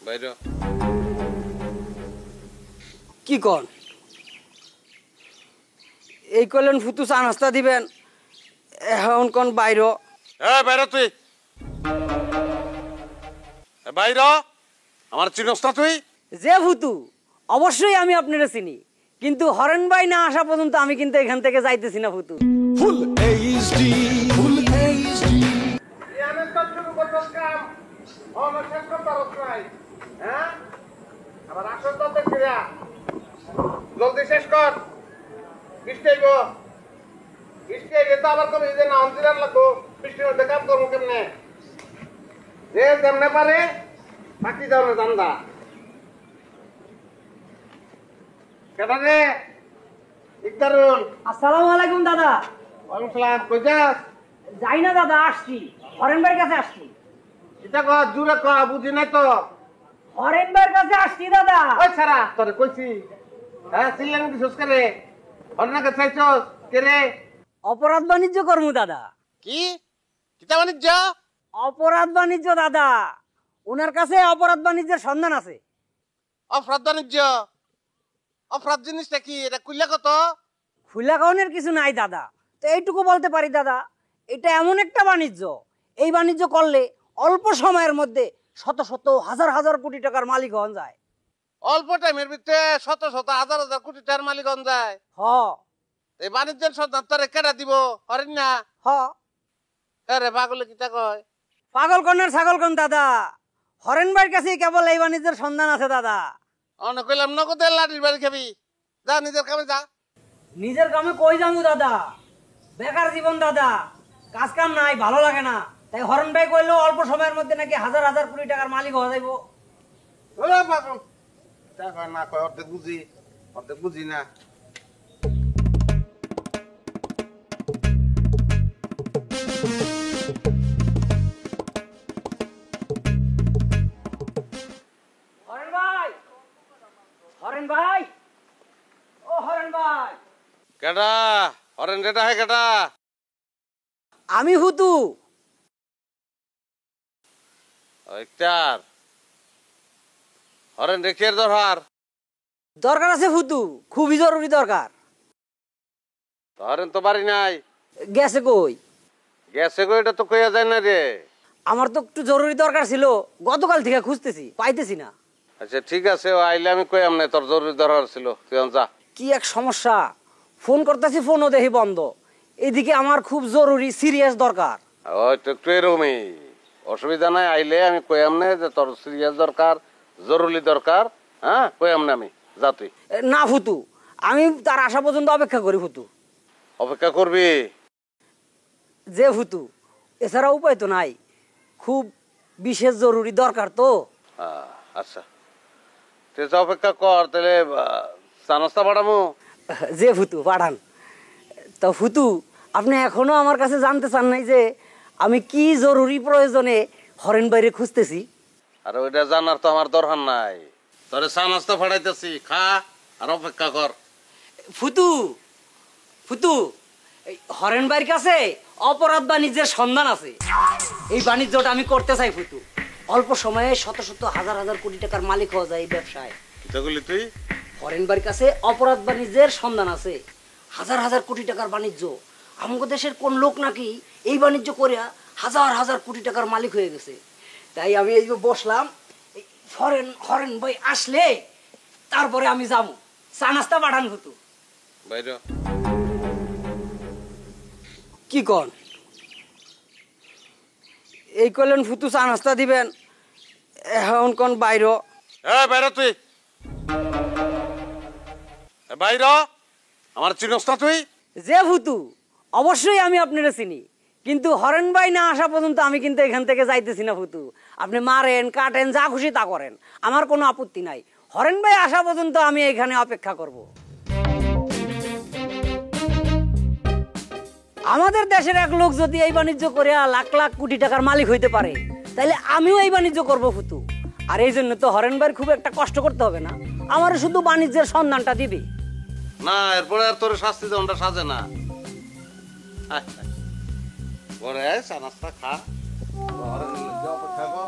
বাইরে কি কন এই কইলেন ফুতু চা নাস্তা দিবেন এখন কোন বাইরে বাইরে তুই বাইর আমার চিনস না তুই যে ফুতু অবশ্যই আমি আপনারা চিনি কিন্তু হরেন ভাই না আসা পর্যন্ত আমি কিন্তু এখান থেকে যাইতেছি না ফুতু ফুল এইচডি ফুল এইচডি আমি তো শুরু করতেছ কাম অন শেষ করতে রাই হ্যাঁ আবার আসল তো দেখিরা জলদি শেষ কর বৃষ্টিগো বৃষ্টিগে তো আবার কবি যে না অন্তিরান লাগো বৃষ্টির মধ্যে কাম করবো কেমনে যে যেমনে পারে বাকি যাও না জান্দা কেটা রে ইকদারুল আসসালামু আলাইকুম দাদা ওয়ালাইকুম সালাম কই যাস যাই না দাদা আসছি হরেন ভাইয়ের কাছে আসছি এটা ক জুরে ক বুঝি নাই তো হরেন ভাইয়ের কাছে আসছি দাদা ওই ছাড়া তোরে কইছি হ্যাঁ সিলেন দিছস করে অন্যকে চাইছস কে রে অপরাধ বাণিজ্য করমু দাদা কি কিতা বাণিজ্য অপরাধ বাণিজ্য দাদা ওনার কাছে অপরাধ বাণিজ্যের সন্ধান আছে অপরাধ বাণিজ্য অপরাধ জিনিসটা কি এটা কইলা কত খুলা কাউনের কিছু নাই দাদা তো এইটুকু বলতে পারি দাদা এটা এমন একটা বাণিজ্য এই বাণিজ্য করলে অল্প সময়ের মধ্যে শত শত হাজার হাজার কোটি টাকার মালিক হন যায় অল্প টাইমের ভিতরে শত শত হাজার হাজার কোটি টাকার মালিক হন যায় হ এই বাণিজ্যের সন্ধান তোরে কেডা দিব হরিণ না হ আরে পাগলে কিতা কয় পাগল কন্যার ছাগল কন দাদা হরেন ভাইয়ের কাছে কেবল এই বাণিজ্যের সন্ধান আছে দাদা অনেক কইলাম নগদের লাঠির বাড়ি খাবি যা নিজের কামে যা নিজের কামে কই যাবো দাদা বেকার জীবন দাদা কাজ কাম নাই ভালো লাগে না তাই হরেন ভাই কইলো অল্প সময়ের মধ্যে নাকি হাজার হাজার কোটি টাকার মালিক হওয়া যাইব ওরে পাগল তা কয় না কয় অর্ধেক বুঝি না হরেন ভাই হরেন ভাই ও হরেন ভাই কেডা হরেন কেডা হে কেডা আমি হুতু ইকতার হরেন রেখের দরহার দরকার আছে হুতু খুবই জরুরি দরকার হরেন তো বাড়ি নাই গেছে কই গেছে গো এটা তো কইয়া যায় না রে আমার তো একটু জরুরি দরকার ছিল গতকাল থেকে খুঁজতেছি পাইতেছি না আচ্ছা ঠিক আছে ও আইলে আমি কইয়াম না তোর জরুরি দরকার ছিল তুই যা কি এক সমস্যা ফোন করতেছি ফোনও দেখি বন্ধ এদিকে আমার খুব জরুরি সিরিয়াস দরকার ওই তো একটু এরকমই অসুবিধা নাই আইলে আমি কইয়াম না যে তোর সিরিয়াস দরকার জরুরি দরকার হ্যাঁ কইয়াম না আমি যা তুই না ফুতু আমি তার আসা পর্যন্ত অপেক্ষা করি ফুতু অপেক্ষা করবি যে ফুতু এছাড়া উপায় তো নাই খুব বিশেষ জরুরি দরকার তো আচ্ছা তুই যা অপেক্ষা কর তাহলে চা নাস্তা পাঠামো যে ফুতু পাঠান তো ফুতু আপনি এখনো আমার কাছে জানতে চান নাই যে আমি কি জরুরি প্রয়োজনে হরেন বাইরে খুঁজতেছি আর ওইটা জানার তো আমার দরকার নাই তোরে চা নাস্তা পাঠাইতেছি খা আর অপেক্ষা কর ফুতু ফুতু এই হরেন ভাইয়ের কাছে অপরাধ বাণিজ্যের সন্ধান আছে এই বাণিজ্যটা আমি করতে চাই ফুতু অল্প সময়ে শত শত হাজার হাজার কোটি টাকার মালিক হওয়া যায় এই ব্যবসায় কিতাগুলি তুই হরেন ভাইয়ের কাছে অপরাধ বাণিজ্যের সন্ধান আছে হাজার হাজার কোটি টাকার বাণিজ্য আমাদের দেশের কোন লোক নাকি এই বাণিজ্য করে হাজার হাজার কোটি টাকার মালিক হয়ে গেছে তাই আমি এই যে বসলাম হরেন ভাই আসলে তারপরে আমি যাবো চা নাস্তা পাঠান ফুতু বাইরে কি কন এই কইলেন ফুতু চা নাস্তা দিবেন এখন কোন বাইরে বাইরে তুই বাইর আমার চিনস না তুই যে ফুতু অবশ্যই আমি আপনারা চিনি কিন্তু হরেন ভাই না আসা পর্যন্ত আমি কিন্তু এখান থেকে যাইতেছি না ফুতু আপনি মারেন কাটেন যা খুশি তা করেন আমার কোনো আপত্তি নাই হরেন ভাই আসা পর্যন্ত আমি এখানে অপেক্ষা করব আমাদের দেশের এক লোক যদি এই বাণিজ্য করে লাখ লাখ কোটি টাকার মালিক হইতে পারে তাহলে আমিও এই বাণিজ্য করব ফুতু আর এই জন্য তো হরেন ভাইয়ের খুব একটা কষ্ট করতে হবে না আমার শুধু বাণিজ্যের সন্ধানটা দিবে না এরপরে আর তোর শাস্তি দেওয়াটা সাজে না পরে চা নাস্তা খা অপেক্ষা কর